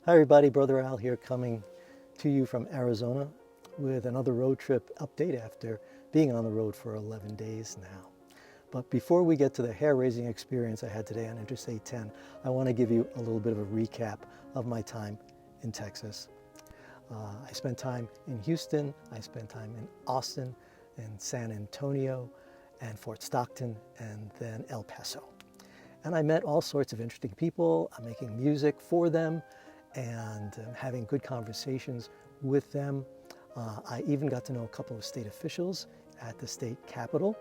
Hi everybody, Brother Al here coming to you from Arizona with another road trip update after being on the road for 11 days now. But before we get to the hair-raising experience I had today on Interstate 10, I want to give you a little bit of a recap of my time in Texas. I spent time in Houston, I spent time in Austin, in San Antonio, and Fort Stockton, and then El Paso. And I met all sorts of interesting people. I'm making music for them and having good conversations with them. I even got to know a couple of state officials at the state capitol.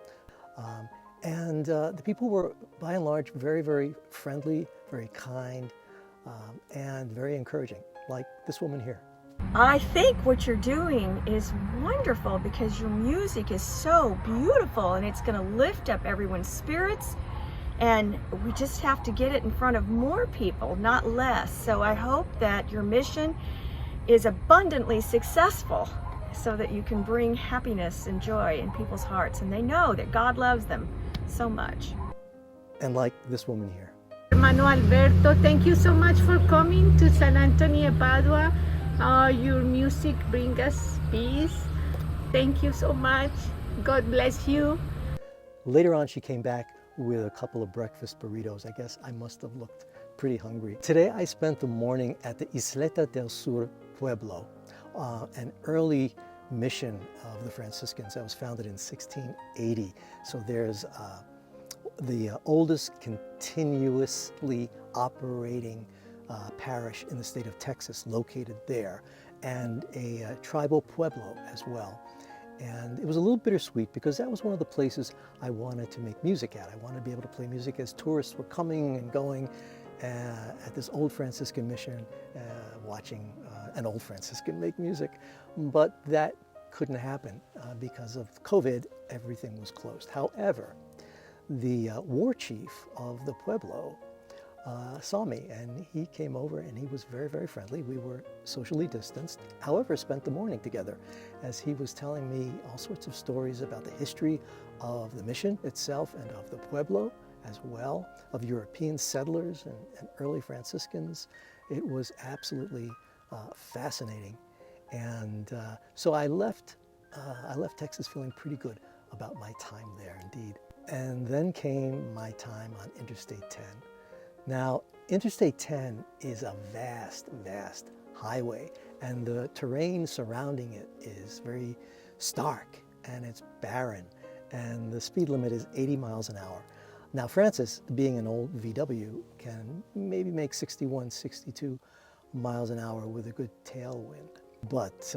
The people were, by and large, very, very friendly, very kind, and very encouraging, like this woman here. I think what you're doing is wonderful because your music is so beautiful and it's going to lift up everyone's spirits, and we just have to get it in front of more people, not less. So I hope that your mission is abundantly successful so that you can bring happiness and joy in people's hearts, and they know that God loves them so much. And like this woman here. Hermano Alberto, thank you so much for coming to San Antonio, Padua. Your music brings us peace. Thank you so much. God bless you. Later on, she came back with a couple of breakfast burritos. I guess I must have looked pretty hungry. Today, I spent the morning at the Isleta del Sur Pueblo, an early mission of the Franciscans that was founded in 1680. So there's the oldest continuously operating parish in the state of Texas located there, and a tribal pueblo as well. And it was a little bittersweet because that was one of the places I wanted to make music at. I wanted to be able to play music as tourists were coming and going at this old Franciscan mission, watching an old Franciscan make music. But that couldn't happen because of COVID. Everything was closed. However, the war chief of the pueblo saw me, and he came over, and he was very, very friendly. We were socially distanced, however, spent the morning together as he was telling me all sorts of stories about the history of the mission itself and of the pueblo as well, of European settlers and early Franciscans. It was absolutely fascinating. And so I left Texas feeling pretty good about my time there indeed. And then came my time on Interstate 10. Now, Interstate 10 is a vast, vast highway, and the terrain surrounding it is very stark, and it's barren, and the speed limit is 80 miles an hour. Now, Francis, being an old VW, can maybe make 61, 62 miles an hour with a good tailwind. But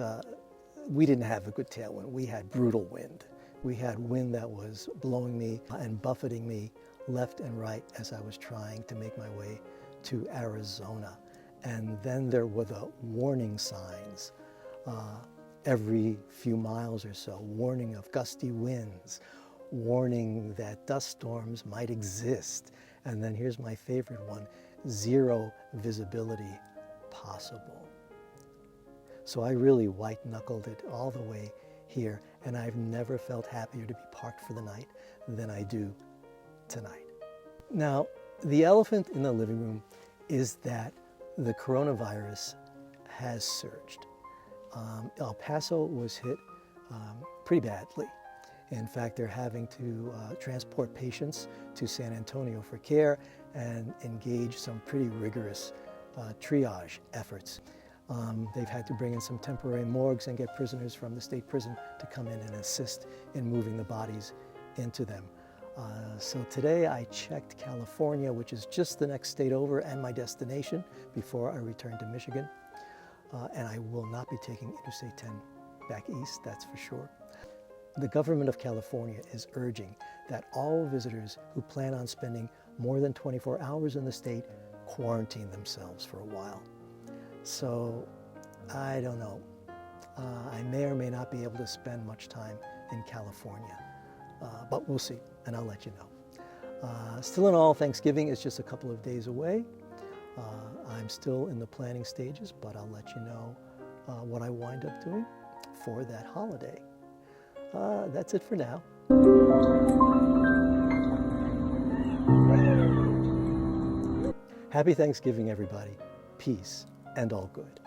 we didn't have a good tailwind. We had brutal wind. We had wind that was blowing me and buffeting me left and right as I was trying to make my way to Arizona. And then there were the warning signs every few miles or so, warning of gusty winds, warning that dust storms might exist. And then here's my favorite one, zero visibility possible. So I really white-knuckled it all the way here, and I've never felt happier to be parked for the night than I do tonight. Now, the elephant in the living room is that the coronavirus has surged. El Paso was hit pretty badly. In fact, they're having to transport patients to San Antonio for care and engage some pretty rigorous triage efforts. They've had to bring in some temporary morgues and get prisoners from the state prison to come in and assist in moving the bodies into them. So today I checked California, which is just the next state over and my destination before I return to Michigan. And I will not be taking Interstate 10 back east, that's for sure. The government of California is urging that all visitors who plan on spending more than 24 hours in the state quarantine themselves for a while. So I don't know. I may or may not be able to spend much time in California, but we'll see, and I'll let you know. Still in all, Thanksgiving is just a couple of days away. I'm still in the planning stages, but I'll let you know what I wind up doing for that holiday. That's it for now. Happy Thanksgiving, everybody. Peace. and all good.